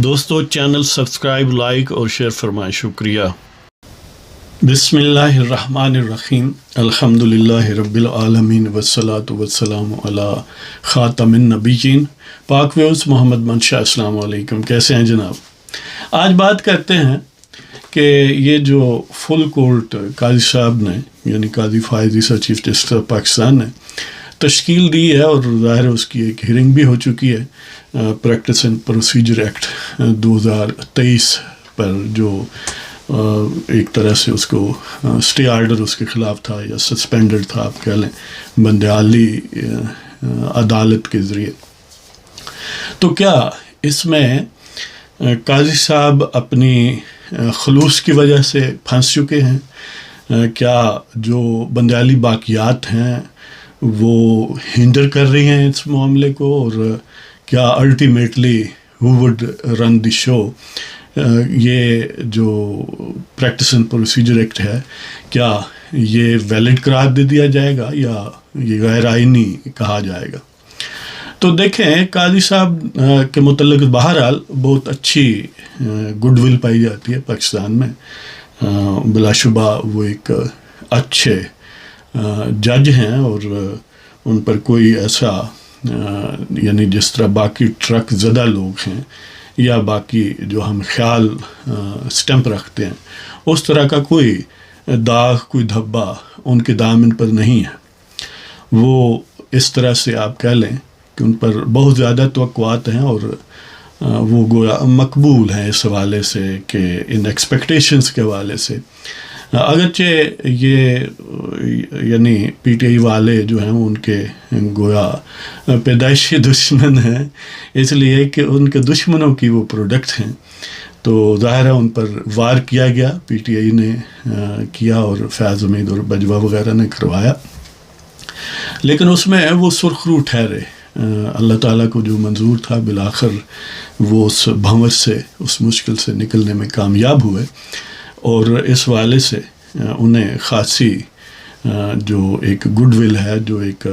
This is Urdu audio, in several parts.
دوستو چینل سبسکرائب لائک اور شیئر فرمائیں، شکریہ۔ بسم اللہ الرحمن الرحیم، الحمدللہ رب العالمین والصلاة والسلام علی خاتم النبیین پاک ویوز محمد منشا۔ السلام علیکم، کیسے ہیں جناب؟ آج بات کرتے ہیں کہ یہ جو فل کورٹ قاضی صاحب نے یعنی قاضی فائز عیسیٰ چیف جسٹس آف پاکستان نے تشکیل دی ہے، اور ظاہر ہے اس کی ایک ہیئرنگ بھی ہو چکی ہے پریکٹس اینڈ پروسیجر ایکٹ 2023 پر، جو ایک طرح سے اس کو اسٹے آرڈر اس کے خلاف تھا یا سسپینڈڈ تھا، آپ کہہ لیں، بندیالی عدالت کے ذریعے۔ تو کیا اس میں قاضی صاحب اپنی خلوص کی وجہ سے پھنس چکے ہیں؟ کیا جو بندیالی باقیات ہیں وہ ہنڈر کر رہی ہیں اس معاملے کو؟ اور کیا الٹیمیٹلی ہو وڈ رن دی شو؟ یہ جو پریکٹس اینڈ پروسیجر ایکٹ ہے، کیا یہ ویلڈ قرار دے دیا جائے گا یا یہ غیر آئینی کہا جائے گا؟ تو دیکھیں، قاضی صاحب کے متعلق بہرحال بہت اچھی گڈ ول پائی جاتی ہے پاکستان میں۔ بلا شبہ وہ ایک اچھے جج ہیں، اور ان پر کوئی ایسا یعنی جس طرح باقی ٹرک زدہ لوگ ہیں یا باقی جو ہم خیال سٹیمپ رکھتے ہیں، اس طرح کا کوئی داغ، کوئی دھبا ان کے دامن پر نہیں ہے۔ وہ اس طرح سے آپ کہہ لیں کہ ان پر بہت زیادہ توقعات ہیں، اور وہ گویا مقبول ہیں اس حوالے سے کہ ان ایکسپیکٹیشنز کے حوالے سے، اگرچہ یہ یعنی پی ٹی آئی والے جو ہیں ان کے گویا پیدائشی دشمن ہیں، اس لیے کہ ان کے دشمنوں کی وہ پروڈکٹ ہیں، تو ظاہر ہے ان پر وار کیا گیا، پی ٹی آئی نے کیا اور فیاض حمید اور بجوا وغیرہ نے کروایا، لیکن اس میں وہ سرخ رو ٹھہرے۔ اللہ تعالیٰ کو جو منظور تھا بالآخر وہ اس بھنور سے، اس مشکل سے نکلنے میں کامیاب ہوئے، اور اس حوالے سے انہیں خاصی جو ایک گڈ ول ہے، جو ایک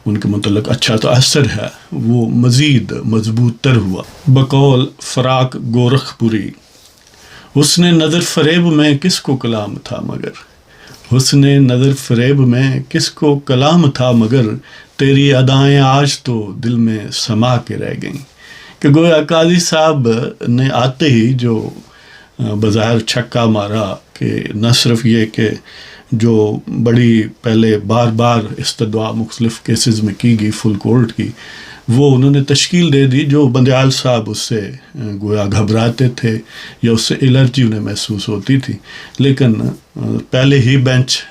ان کے متعلق اچھا تاثر ہے، وہ مزید مضبوط تر ہوا۔ بقول فراق گورکھ پوری، حسن نظر فریب میں کس کو کلام تھا مگر، حسن نظر فریب میں کس کو کلام تھا مگر، تیری ادائیں آج تو دل میں سما کے رہ گئیں۔ کہ گویا قاضی صاحب نے آتے ہی جو بظاہر چھکا مارا، کہ نہ صرف یہ کہ جو بڑی پہلے بار بار استدعا مختلف کیسز میں کی گئی فل کورٹ کی، وہ انہوں نے تشکیل دے دی، جو بندیال صاحب اس سے گویا گھبراتے تھے یا اس سے الرجی انہیں محسوس ہوتی تھی، لیکن پہلے ہی بینچ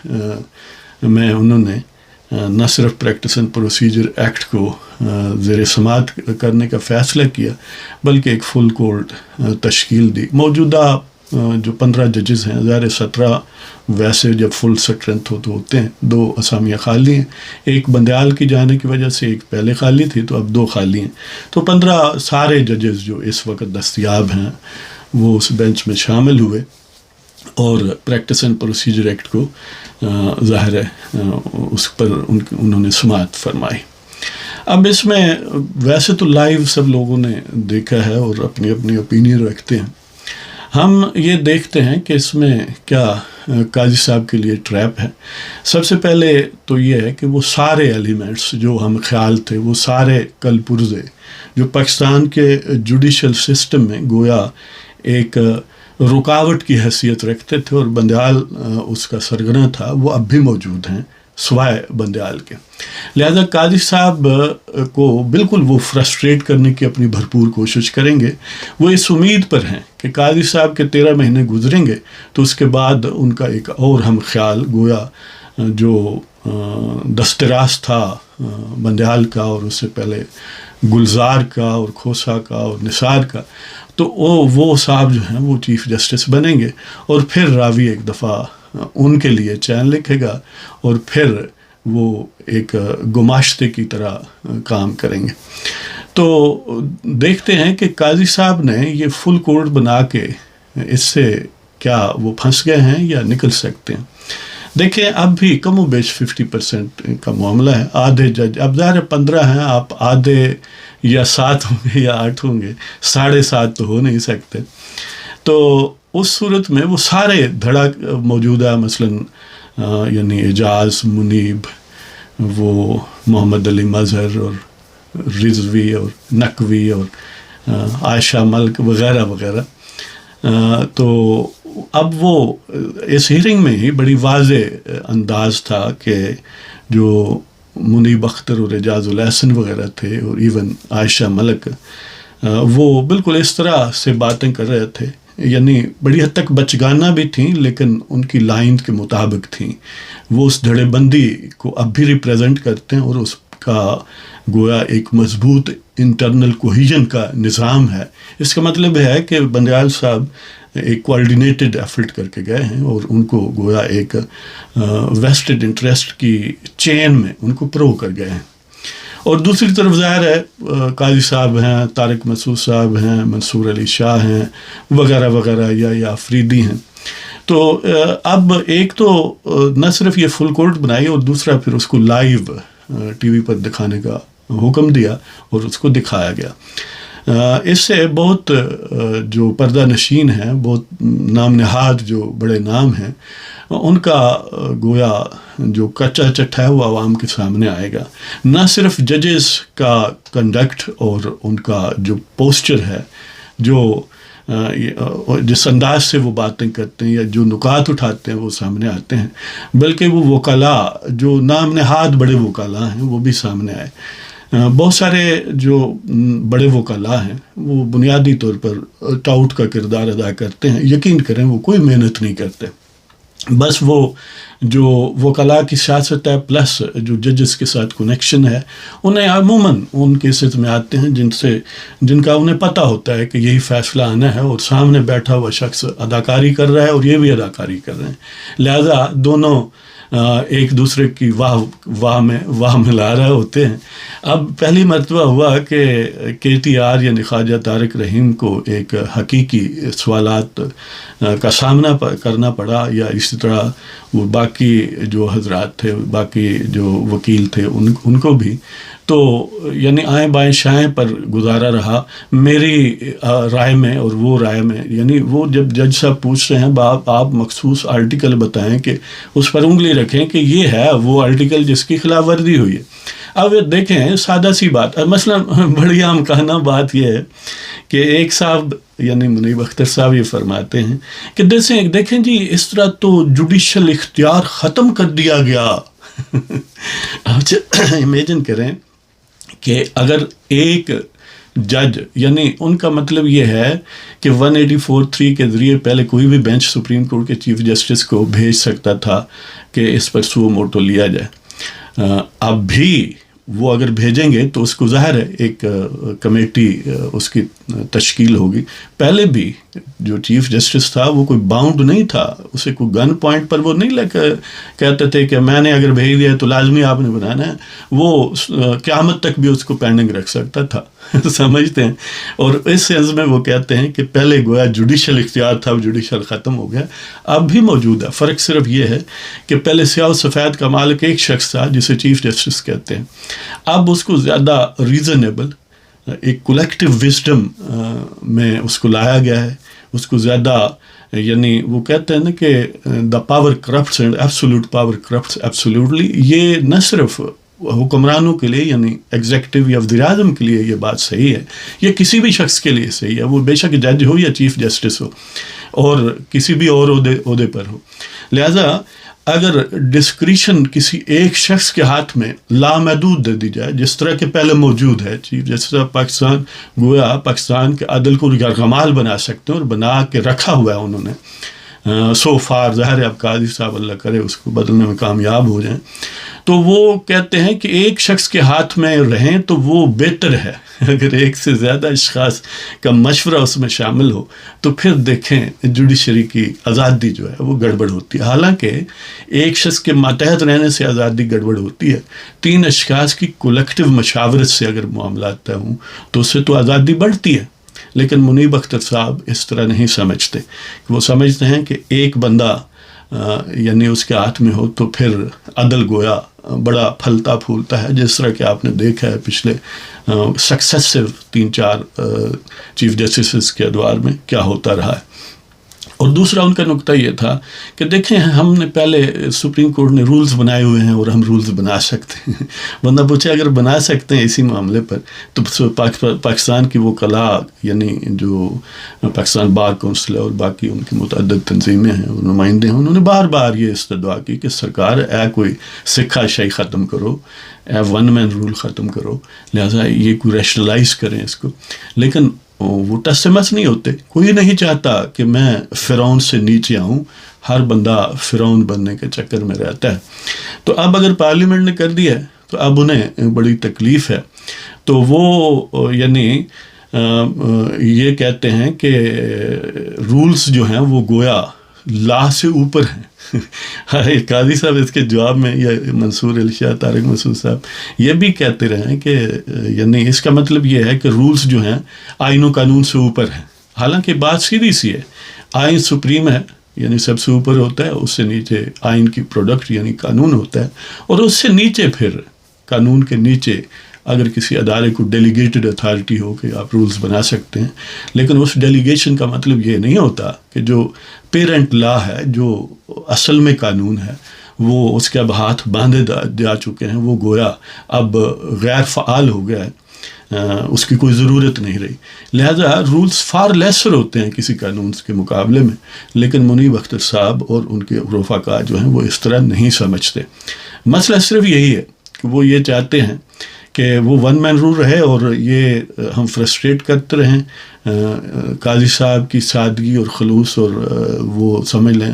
میں انہوں نے نہ صرف پریکٹس اینڈ پروسیجر ایکٹ کو زیر سماعت کرنے کا فیصلہ کیا، بلکہ ایک فل کورٹ تشکیل دی۔ موجودہ جو 15 ججز ہیں، ظاہر 17 ویسے جب فل اسٹرینتھ ہوتے ہیں، 2 اسامیاں خالی ہیں، ایک بندیال کی جانے کی وجہ سے ایک پہلے خالی تھی، تو اب 2 خالی ہیں، تو 15 سارے ججز جو اس وقت دستیاب ہیں وہ اس بینچ میں شامل ہوئے، اور پریکٹس اینڈ پروسیجر ایکٹ کو ظاہر ہے اس پر انہوں نے سماعت فرمائی۔ اب اس میں ویسے تو لائیو سب لوگوں نے دیکھا ہے اور اپنی اپنی اوپینین رکھتے ہیں، ہم یہ دیکھتے ہیں کہ اس میں کیا قاضی صاحب کے لیے ٹریپ ہے۔ سب سے پہلے تو یہ ہے کہ وہ سارے ایلیمنٹس جو ہم خیال تھے، وہ سارے کل پرزے جو پاکستان کے جوڈیشل سسٹم میں گویا ایک رکاوٹ کی حیثیت رکھتے تھے، اور بندیال اس کا سرگنا تھا، وہ اب بھی موجود ہیں سوائے بندیال کے۔ لہذا قاضی صاحب کو بالکل وہ فرسٹریٹ کرنے کی اپنی بھرپور کوشش کریں گے۔ وہ اس امید پر ہیں کہ قاضی صاحب کے 13 مہینے گزریں گے تو اس کے بعد ان کا ایک اور ہم خیال گویا جو دستراز تھا بندیال کا، اور اس سے پہلے گلزار کا اور کھوسا کا اور نثار کا، تو وہ صاحب جو ہیں وہ چیف جسٹس بنیں گے، اور پھر راوی ایک دفعہ ان کے لیے چین لکھے گا، اور پھر وہ ایک گماشتے کی طرح کام کریں گے۔ تو دیکھتے ہیں کہ قاضی صاحب نے یہ فل کورٹ بنا کے اس سے کیا وہ پھنس گئے ہیں یا نکل سکتے ہیں۔ دیکھیں، اب بھی کم و بیش 50% کا معاملہ ہے، آدھے جج، اب ظاہر 15 ہیں، آپ آدھے یا 7 ہوں گے یا 8 ہوں گے، 7.5 تو ہو نہیں سکتے. تو اس صورت میں وہ سارے دھڑک موجودہ مثلاً یعنی اعجاز، منیب، وہ محمد علی مظہر اور رضوی اور نقوی اور عائشہ ملک وغیرہ وغیرہ، تو اب وہ اس ہیرنگ میں ہی بڑی واضح انداز تھا کہ جو منیب اختر اور اعجاز الاحسن وغیرہ تھے اور ایون عائشہ ملک، وہ بالکل اس طرح سے باتیں کر رہے تھے، یعنی بڑی حد تک بچگانہ بھی تھیں لیکن ان کی لائن کے مطابق تھیں. وہ اس دھڑے بندی کو اب بھی ریپریزنٹ کرتے ہیں اور اس کا گویا ایک مضبوط انٹرنل کوہیژن کا نظام ہے. اس کا مطلب ہے کہ بندیال صاحب ایک کوآرڈینیٹڈ ایفرٹ کر کے گئے ہیں اور ان کو گویا ایک ویسٹڈ انٹرسٹ کی چین میں ان کو پرو کر گئے ہیں. اور دوسری طرف ظاہر ہے قاضی صاحب ہیں، طارق مسعود صاحب ہیں، منصور علی شاہ ہیں وغیرہ وغیرہ، یا آفریدی ہیں. تو اب ایک تو نہ صرف یہ فل کورٹ بنائی اور دوسرا پھر اس کو لائیو ٹی وی پر دکھانے کا حکم دیا اور اس کو دکھایا گیا. اس سے بہت جو پردہ نشین ہیں، بہت نام نہاد جو بڑے نام ہیں، ان کا گویا جو کچا چٹھا ہے وہ عوام کے سامنے آئے گا. نہ صرف ججز کا کنڈکٹ اور ان کا جو پوسچر ہے، جو جس انداز سے وہ باتیں کرتے ہیں یا جو نکات اٹھاتے ہیں وہ سامنے آتے ہیں، بلکہ وہ وکلاء جو نام نہاد بڑے وکلاء ہیں وہ بھی سامنے آئے. بہت سارے جو بڑے وکلاء ہیں وہ بنیادی طور پر ٹاؤٹ کا کردار ادا کرتے ہیں. یقین کریں وہ کوئی محنت نہیں کرتے، بس وہ جو وکلاء کی سیاست ہے پلس جو ججز کے ساتھ کنیکشن ہے، انہیں عموماً ان کیسز میں آتے ہیں جن کا انہیں پتہ ہوتا ہے کہ یہی فیصلہ آنا ہے اور سامنے بیٹھا ہوا شخص اداکاری کر رہا ہے اور یہ بھی اداکاری کر رہے ہیں، لہذا دونوں ایک دوسرے کی واہ میں ملا رہے ہوتے ہیں. اب پہلی مرتبہ ہوا کہ کے ٹی آر یعنی خواجہ طارق رحیم کو ایک حقیقی سوالات کا سامنا کرنا پڑا، یا اسی طرح وہ باقی جو حضرات تھے، باقی جو وکیل تھے ان کو بھی. تو یعنی آئیں بائیں شائیں پر گزارا رہا. میری رائے میں اور وہ رائے میں، یعنی وہ جب جج صاحب پوچھ رہے ہیں آپ مخصوص آرٹیکل بتائیں کہ اس پر انگلی رکھیں کہ یہ ہے وہ آرٹیکل جس کی خلاف ورزی ہوئی ہے. اب دیکھیں سادہ سی بات، مثلا بڑی عام کہنا بات یہ ہے کہ ایک صاحب یعنی منیب اختر صاحب یہ فرماتے ہیں کہ دیکھیں جی اس طرح تو جوڈیشل اختیار ختم کر دیا گیا. امیجن کریں کہ اگر ایک جج، یعنی ان کا مطلب یہ ہے کہ 184(3) کے ذریعے پہلے کوئی بھی بینچ سپریم کورٹ کے چیف جسٹس کو بھیج سکتا تھا کہ اس پر سو موٹو لیا جائے. اب بھی وہ اگر بھیجیں گے تو اس کو ظاہر ہے ایک کمیٹی اس کی تشکیل ہوگی. پہلے بھی جو چیف جسٹس تھا وہ کوئی باؤنڈ نہیں تھا، اسے کوئی گن پوائنٹ پر وہ نہیں کہتے تھے کہ میں نے اگر بھیج دیا تو لازمی آپ نے بنانا ہے. وہ قیامت تک بھی اس کو پینڈنگ رکھ سکتا تھا. سمجھتے ہیں. اور اس سینس میں وہ کہتے ہیں کہ پہلے گویا جوڈیشل اختیار تھا، جوڈیشل ختم ہو گیا. اب بھی موجود ہے، فرق صرف یہ ہے کہ پہلے سیاہ و سفید کا مالک ایک شخص تھا جسے چیف جسٹس کہتے ہیں. اب اس کو زیادہ ریزنیبل ایک کولیکٹیو وزڈم میں اس کو لایا گیا ہے. اس کو زیادہ یعنی وہ کہتے ہیں نا کہ the power corrupts and absolute power corrupts absolutely. یہ نہ صرف حکمرانوں کے لیے یعنی ایگزیکٹو یا وزیر اعظم کے لیے یہ بات صحیح ہے، یہ کسی بھی شخص کے لیے صحیح ہے، وہ بے شک جج ہو یا چیف جسٹس ہو اور کسی بھی اور عہدے پر ہو. لہذا اگر ڈسکریشن کسی ایک شخص کے ہاتھ میں لامحدود دے دی جائے، جس طرح کے پہلے موجود ہے، چیف جسٹس آف پاکستان گویا پاکستان کے عدل کو یرغمال بنا سکتے ہیں اور بنا کے رکھا ہوا ہے انہوں نے سو فار. ظاہر ہے اب قاضی صاحب اللہ کرے اس کو بدلنے میں کامیاب ہو جائیں. تو وہ کہتے ہیں کہ ایک شخص کے ہاتھ میں رہیں تو وہ بہتر ہے. اگر ایک سے زیادہ اشخاص کا مشورہ اس میں شامل ہو تو پھر دیکھیں جوڈیشری کی آزادی جو ہے وہ گڑبڑ ہوتی ہے. حالانکہ ایک شخص کے ماتحت رہنے سے آزادی گڑبڑ ہوتی ہے، 3 اشخاص کی کولیکٹیو مشاورت سے اگر معاملات طے ہوں تو اس سے تو آزادی بڑھتی ہے. لیکن منیب اختر صاحب اس طرح نہیں سمجھتے. وہ سمجھتے ہیں کہ ایک بندہ یعنی اس کے ہاتھ میں ہو تو پھر عدل گویا بڑا پھلتا پھولتا ہے، جس طرح کہ آپ نے دیکھا ہے پچھلے سکسیسو 3-4 چیف جسٹسز کے ادوار میں کیا ہوتا رہا ہے۔ اور دوسرا ان کا نقطہ یہ تھا کہ دیکھیں ہم نے پہلے سپریم کورٹ نے رولز بنائے ہوئے ہیں اور ہم رولز بنا سکتے ہیں۔ بندہ پوچھے اگر بنا سکتے ہیں اسی معاملے پر تو پاکستان کی وہ کلا یعنی جو پاکستان بار کونسل ہے اور باقی ان کی متعدد تنظیمیں ہیں اور نمائندے ہیں، انہوں نے بار بار یہ استدعا کی کہ سرکار کوئی سکھا شاہی ختم کرو، ون مین رول ختم کرو، لہٰذا یہ کوئی ریشنلائز کریں اس کو۔ لیکن وہ ٹس سے مس نہیں ہوتے، کوئی نہیں چاہتا کہ میں فرعون سے نیچے آؤں، ہر بندہ فرعون بننے کے چکر میں رہتا ہے۔ تو اب اگر پارلیمنٹ نے کر دیا ہے تو اب انہیں بڑی تکلیف ہے، تو وہ یعنی یہ کہتے ہیں کہ رولز جو ہیں وہ گویا لا سے اوپر ہیں۔ قاضی صاحب اس کے جواب میں یا منصور علی شاہ طارق مسعود صاحب یہ بھی کہتے رہے ہیں کہ یعنی اس کا مطلب یہ ہے کہ رولز جو ہیں آئین و قانون سے اوپر ہیں، حالانکہ بات سیدھی سی ہے، آئین سپریم ہے یعنی سب سے اوپر ہوتا ہے، اس سے نیچے آئین کی پروڈکٹ یعنی قانون ہوتا ہے، اور اس سے نیچے پھر قانون کے نیچے اگر کسی ادارے کو ڈیلیگیٹڈ اتھارٹی ہو کہ آپ رولز بنا سکتے ہیں، لیکن اس ڈیلیگیشن کا مطلب یہ نہیں ہوتا کہ جو پیرنٹ لا ہے، جو اصل میں قانون ہے، وہ اس کے اب ہاتھ باندھے جا چکے ہیں، وہ گویا اب غیر فعال ہو گیا ہے، اس کی کوئی ضرورت نہیں رہی، لہذا رولز فار لیسر ہوتے ہیں کسی قانون کے مقابلے میں۔ لیکن منیب اختر صاحب اور ان کے رفقا جو ہیں وہ اس طرح نہیں سمجھتے۔ مسئلہ صرف یہی ہے کہ وہ یہ چاہتے ہیں کہ وہ ون مین رول رہے اور یہ ہم فرسٹریٹ کرتے رہیں۔ قاضی صاحب کی سادگی اور خلوص اور وہ سمجھ لیں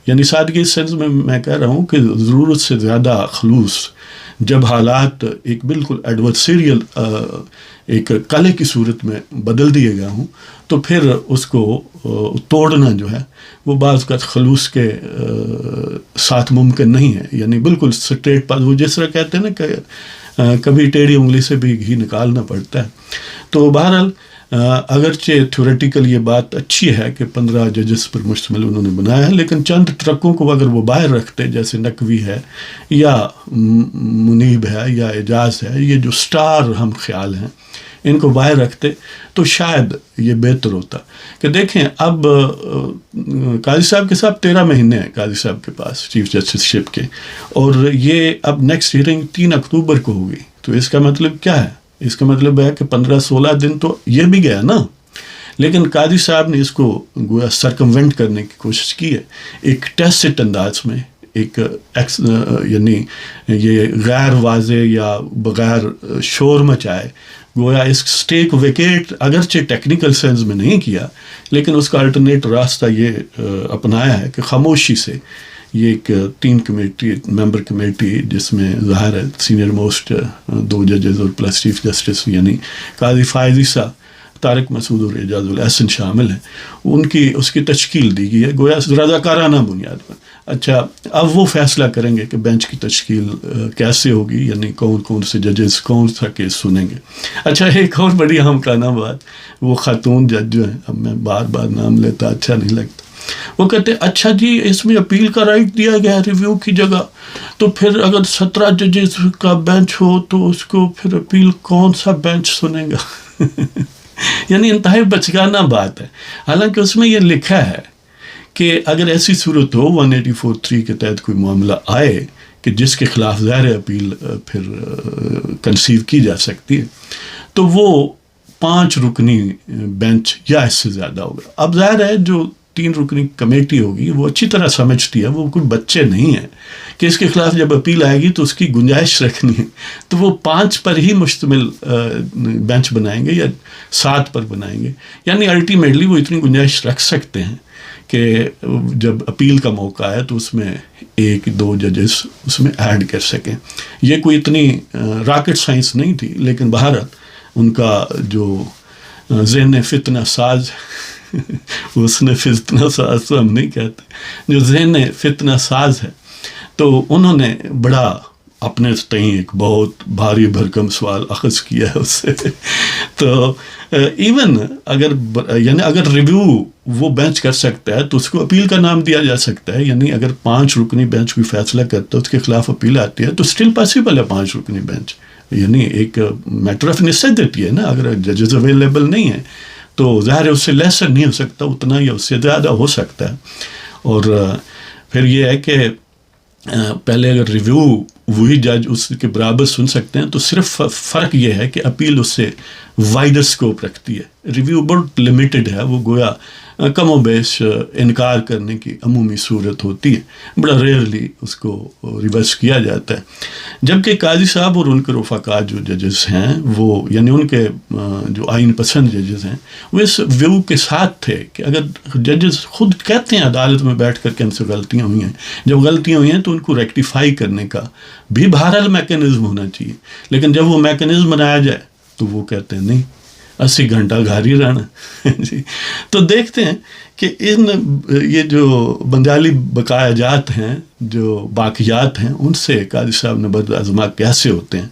یعنی سادگی اس سینس میں کہہ رہا ہوں کہ ضرورت سے زیادہ خلوص جب حالات ایک بالکل ایڈورسیریل ایک کلے کی صورت میں بدل دیے گئے ہوں تو پھر اس کو توڑنا جو ہے وہ بعض کا خلوص کے ساتھ ممکن نہیں ہے، یعنی بالکل سٹریٹ پاس، وہ جس طرح کہتے ہیں نا کہ کبھی ٹیڑھی انگلی سے بھی گھی نکالنا پڑتا ہے۔ تو بہرحال اگرچہ تھیوریٹیکل یہ بات اچھی ہے کہ 15 ججز پر مشتمل انہوں نے بنایا ہے، لیکن چند ٹرکوں کو اگر وہ باہر رکھتے جیسے نقوی ہے یا منیب ہے یا اعجاز ہے، یہ جو سٹار ہم خیال ہیں، ان کو باہر رکھتے تو شاید یہ بہتر ہوتا۔ کہ دیکھیں اب قاضی صاحب کے ساتھ 13 مہینے ہیں قاضی صاحب کے پاس چیف جسٹس شپ کے، اور یہ اب نیکسٹ ہیئرنگ 3 اکتوبر کو ہوگی، تو اس کا مطلب کیا ہے؟ اس کا مطلب ہے کہ 15-16 دن تو یہ بھی گیا نا، لیکن قاضی صاحب نے اس کو گویا سرکموینٹ کرنے کی کوشش کی ہے ایک ٹیسٹ انداز میں، ایک یعنی یہ غیر واضح یا بغیر شور مچائے گویا اس اسٹیک ویکیٹ اگرچہ ٹیکنیکل سینس میں نہیں کیا، لیکن اس کا الٹرنیٹ راستہ یہ اپنایا ہے کہ خاموشی سے یہ ایک 3 کمیٹی ممبر کمیٹی جس میں ظاہر ہے سینئر موسٹ 2 ججز اور پلس چیف جسٹس یعنی قاضی فائز عیسیٰ، طارق مسعود اور اعجاز الاحسن شامل ہیں، اس کی تشکیل دی گئی ہے گویا رضاکارانہ بنیاد پر۔ اچھا اب وہ فیصلہ کریں گے کہ بینچ کی تشکیل کیسے ہوگی، یعنی کون کون سے ججز کون سا کیس سنیں گے۔ اچھا ایک اور بڑی اہم کہنا بات، وہ خاتون جج جو ہیں، اب میں بار بار نام لیتا اچھا نہیں لگتا، وہ کہتے ہیں اچھا جی اس میں اپیل کا رائٹ دیا گیا ہے ریویو کی جگہ، تو پھر اگر 17 ججز کا بینچ ہو تو اس کو پھر اپیل کون سا بینچ سنے گا؟ یعنی انتہائی بچگانہ بات ہے، حالانکہ اس میں یہ لکھا ہے کہ اگر ایسی صورت ہو 184(3) کے تحت کوئی معاملہ آئے کہ جس کے خلاف ظاہر اپیل پھر کنسیو کی جا سکتی ہے، تو وہ 5 رکنی بینچ یا اس سے زیادہ ہوگا۔ اب ظاہر ہے جو 3 رکنی کمیٹی ہوگی وہ اچھی طرح سمجھتی ہے، وہ کوئی بچے نہیں ہیں کہ اس کے خلاف جب اپیل آئے گی تو اس کی گنجائش رکھنی ہے، تو وہ 5 پر ہی مشتمل بینچ بنائیں گے یا 7 پر بنائیں گے، یعنی الٹیمیٹلی وہ اتنی گنجائش رکھ سکتے ہیں کہ جب اپیل کا موقع ہے تو اس میں 1-2 ججز اس میں ایڈ کر سکیں۔ یہ کوئی اتنی راکٹ سائنس نہیں تھی، لیکن بہرحال ان کا جو ذہن فتنہ ساز اس نے فتنہ ساز تو ہم نہیں کہتے، جو ذہن فتنہ ساز ہے، تو انہوں نے بڑا اپنے تئیں ایک بہت بھاری بھرکم سوال اخذ کیا ہے اس سے۔ تو ایون اگر ریویو وہ بینچ کر سکتا ہے تو اس کو اپیل کا نام دیا جا سکتا ہے، یعنی اگر 5 رکنی بینچ کوئی فیصلہ کرتا ہے اس کے خلاف اپیل آتی ہے تو اسٹل پاسبل ہے 5 رکنی بینچ، یعنی ایک میٹر آف نیسیسٹی ہے نا. اگر ججز اویلیبل نہیں ہیں تو ظاہر ہے اس سے لیسر نہیں ہو سکتا, اتنا یا اس سے زیادہ ہو سکتا ہے. اور پھر یہ ہے کہ پہلے اگر ریویو وہی جج اس کے برابر سن سکتے ہیں تو صرف فرق یہ ہے کہ اپیل اس سے وائڈر سکوپ رکھتی ہے. ریویو بہت لمیٹڈ ہے, وہ گویا کم و بیش انکار کرنے کی عمومی صورت ہوتی ہے, بڑا ریئرلی اس کو ریورس کیا جاتا ہے. جبکہ قاضی صاحب اور ان کے رفقا جو ججز ہیں وہ یعنی ان کے جو آئین پسند ججز ہیں وہ اس ویو کے ساتھ تھے کہ اگر ججز خود کہتے ہیں عدالت میں بیٹھ کر کے ہم سے غلطیاں ہوئی ہیں, جب غلطیاں ہوئی ہیں تو ان کو ریکٹیفائی کرنے کا بھی بہرحال میکینزم ہونا چاہیے. لیکن جب وہ میکینزم بنایا جائے تو وہ کہتے ہیں نہیں 80 گھنٹہ گھر ہی رہنا جی. تو دیکھتے ہیں کہ یہ جو بندیالی بقایا جات ہیں, جو باقیات ہیں, ان سے قاضی صاحب نے بد ازما کیسے ہوتے ہیں.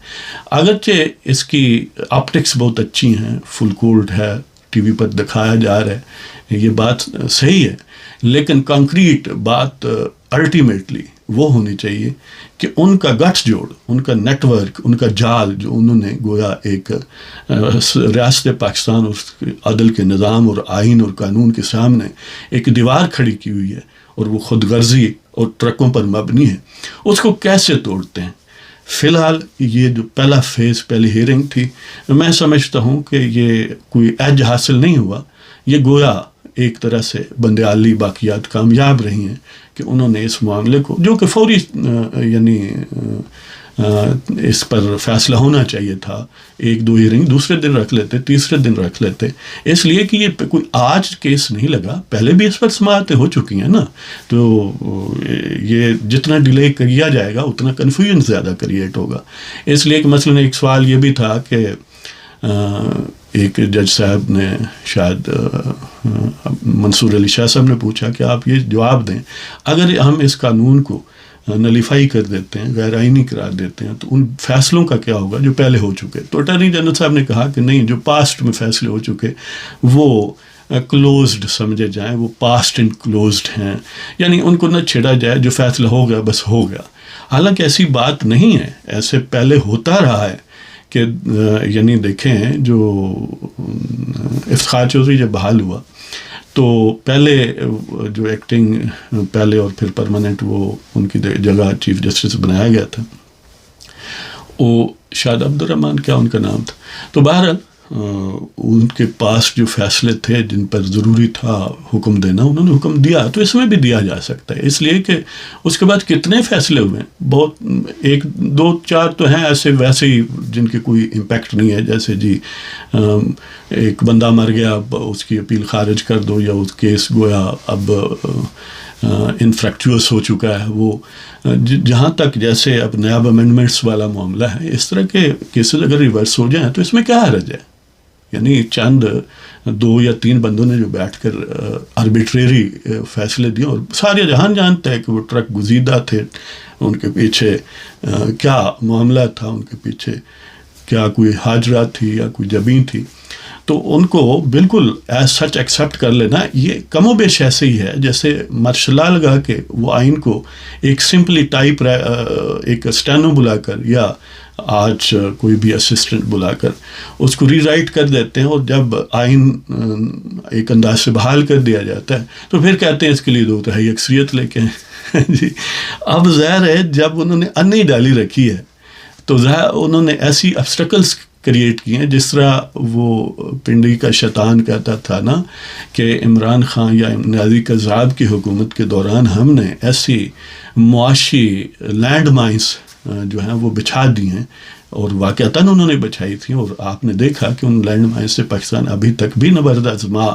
اگرچہ اس کی آپٹکس بہت اچھی ہیں, فل کولڈ ہے, ٹی وی پر دکھایا جا رہا ہے, یہ بات صحیح ہے, لیکن کانکریٹ بات الٹیمیٹلی وہ ہونی چاہیے کہ ان کا گٹھ جوڑ, ان کا نیٹ ورک, ان کا جال جو انہوں نے گویا ایک ریاست پاکستان اس عدل کے نظام اور آئین اور قانون کے سامنے ایک دیوار کھڑی کی ہوئی ہے اور وہ خود غرضی اور ٹرکوں پر مبنی ہے, اس کو کیسے توڑتے ہیں. فی الحال یہ جو پہلا فیز, پہلی ہیئرنگ تھی, میں سمجھتا ہوں کہ یہ کوئی ایج حاصل نہیں ہوا, یہ گویا ایک طرح سے بندیالی باقیات کامیاب رہی ہیں کہ انہوں نے اس معاملے کو, جو کہ فوری یعنی اس پر فیصلہ ہونا چاہیے تھا, 1-2 ہیئرنگ دوسرے دن رکھ لیتے, تیسرے دن رکھ لیتے, اس لیے کہ یہ کوئی آج کیس نہیں لگا, پہلے بھی اس پر سماعتیں ہو چکی ہیں نا. تو یہ جتنا ڈیلے کیا جائے گا اتنا کنفیوژن زیادہ کریٹ ہوگا. اس لیے کہ مثلاً ایک سوال یہ بھی تھا کہ ایک جج صاحب نے شاید منصور علی شاہ صاحب نے پوچھا کہ آپ یہ جواب دیں, اگر ہم اس قانون کو نلیفائی کر دیتے ہیں, غیر آئینی قرار دیتے ہیں, تو ان فیصلوں کا کیا ہوگا جو پہلے ہو چکے. تو اٹارنی جنرل صاحب نے کہا کہ نہیں, جو پاسٹ میں فیصلے ہو چکے وہ کلوزڈ سمجھے جائیں, وہ پاسٹ اینڈ کلوزڈ ہیں, یعنی ان کو نہ چھیڑا جائے, جو فیصلہ ہو گیا بس ہو گیا. حالانکہ ایسی بات نہیں ہے, ایسے پہلے ہوتا رہا ہے کہ یعنی دیکھیں جو افتخار چودھری جب بحال ہوا تو پہلے جو ایکٹنگ پہلے اور پھر پرماننٹ وہ ان کی جگہ چیف جسٹس بنایا گیا تھا, وہ شاید عبد الرحمن کیا ان کا نام تھا. تو بہرحال ان کے پاس جو فیصلے تھے جن پر ضروری تھا حکم دینا, انہوں نے حکم دیا, تو اس میں بھی دیا جا سکتا ہے. اس لیے کہ اس کے بعد کتنے فیصلے ہوئے ہیں, بہت 1-2-4 تو ہیں ایسے ویسے ہی جن کے کوئی امپیکٹ نہیں ہے, جیسے جی ایک بندہ مر گیا, اب اس کی اپیل خارج کر دو, یا اس کیس گویا اب انفریکچوس ہو چکا ہے. وہ جہاں تک جیسے اب نیاب امینڈمنٹس والا معاملہ ہے, اس طرح کے کیسز اگر ریورس ہو جائیں تو اس میں کیا حرج ہے. یعنی چند 2 یا 3 بندوں نے جو بیٹھ کر آربیٹریری فیصلے دیے, اور سارے جہان جانتا ہے کہ وہ ٹرک گزیدہ تھے, ان کے پیچھے کیا معاملہ تھا, ان کے پیچھے کیا کوئی حاجرہ تھی یا کوئی جبیں تھی. تو ان کو بالکل ایز سچ ایکسیپٹ کر لینا, یہ کم و بیش ایسے ہی ہے جیسے مرشلا لگا کے وہ آئین کو ایک سمپلی ٹائپ ایک اسٹینو بلا کر یا آج کوئی بھی اسسٹنٹ بلا کر اس کو ری رائٹ کر دیتے ہیں, اور جب آئین ایک انداز سے بحال کر دیا جاتا ہے تو پھر کہتے ہیں اس کے لیے 2/3 اکثریت لے کے جی. اب ظاہر ہے جب انہوں نے انی ڈالی رکھی ہے تو انہوں نے ایسی ابسٹیکلس کریٹ کیے ہیں, جس طرح وہ پنڈی کا شیطان کہتا تھا نا کہ عمران خان یا نیازی قذاب کی حکومت کے دوران ہم نے ایسی معاشی لینڈ مائنس جو ہیں وہ بچھا دی ہیں, اور واقعتاً انہوں نے بچھائی تھیں, اور آپ نے دیکھا کہ ان لینڈ مائنس سے پاکستان ابھی تک بھی نبرد ازما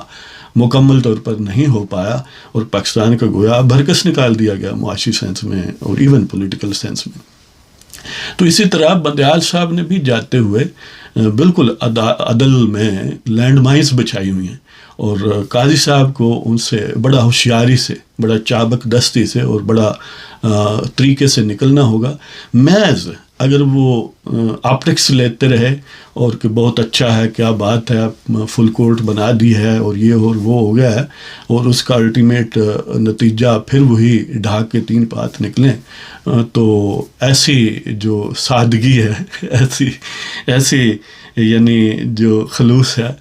مکمل طور پر نہیں ہو پایا, اور پاکستان کا گویا بھرکس نکال دیا گیا معاشی سینس میں اور ایون پولیٹیکل سینس میں. تو اسی طرح بندیال صاحب نے بھی جاتے ہوئے بالکل عدل میں لینڈ مائنس بچھائی ہوئی ہیں, اور قاضی صاحب کو ان سے بڑا ہوشیاری سے, بڑا چابک دستی سے اور بڑا طریقے سے نکلنا ہوگا. محض اگر وہ آپٹکس لیتے رہے اور کہ بہت اچھا ہے، کیا بات ہے، فل کورٹ بنا دی ہے اور یہ اور وہ ہو گیا ہے، اور اس کا الٹیمیٹ نتیجہ پھر وہی ڈھاک کے 3 پات نکلیں، تو ایسی جو سادگی ہے، ایسی یعنی جو خلوص ہے،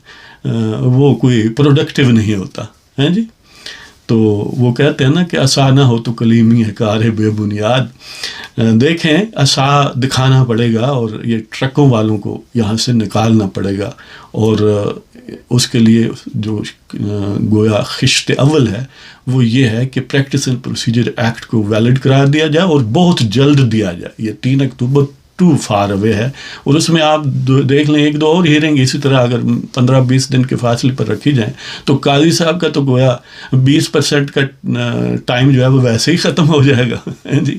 وہ کوئی پروڈکٹیو نہیں ہوتا ہے جی. تو وہ کہتے ہیں نا کہ عصا نہ ہو تو کلیمی ہے کار بے بنیاد. دیکھیں، عصا دکھانا پڑے گا اور یہ ٹرکوں والوں کو یہاں سے نکالنا پڑے گا، اور اس کے لیے جو گویا خشت اول ہے وہ یہ ہے کہ پریکٹس اینڈ پروسیجر ایکٹ کو ویلڈ قرار دیا جائے اور بہت جلد دیا جائے. یہ 3 اکتوبر ٹو فار اوے ہے، اور اس میں آپ دیکھ لیں 1-2 اور ہیرنگ اسی طرح اگر 15-20 دن کے فاصلے پر رکھی جائیں تو قاضی صاحب کا تو گویا 20% کا ٹائم جو ہے وہ ویسے ہی ختم ہو جائے گا جی.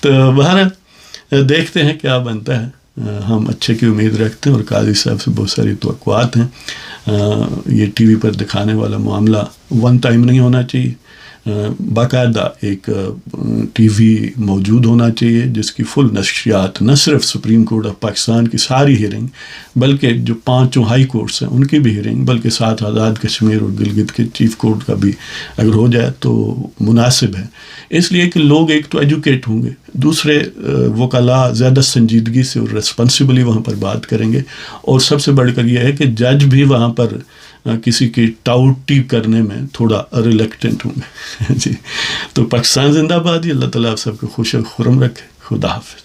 تو بہرحال دیکھتے ہیں کیا بنتا ہے. ہم اچھے کی امید رکھتے ہیں اور قاضی صاحب سے بہت ساری توقعات ہیں. یہ ٹی وی پر دکھانے والا معاملہ ون ٹائم نہیں ہونا چاہیے، باقاعدہ ایک ٹی وی موجود ہونا چاہیے جس کی فل نشریات، نہ صرف سپریم کورٹ آف پاکستان کی ساری ہیرنگ بلکہ جو 5 ہائی کورٹس ہیں ان کی بھی ہیرنگ، بلکہ ساتھ آزاد کشمیر اور گلگت کے چیف کورٹ کا بھی اگر ہو جائے تو مناسب ہے، اس لیے کہ لوگ ایک تو ایجوکیٹ ہوں گے، دوسرے وکلاء زیادہ سنجیدگی سے اور ریسپانسبلی وہاں پر بات کریں گے، اور سب سے بڑھ کر یہ ہے کہ جج بھی وہاں پر کسی کی ٹاؤٹی کرنے میں تھوڑا ریلیکٹنٹ ہوں گے جی. تو پاکستان زندہ باد. اللہ تعالیٰ آپ سب کو خوش و خرم رکھے. خدا حافظ.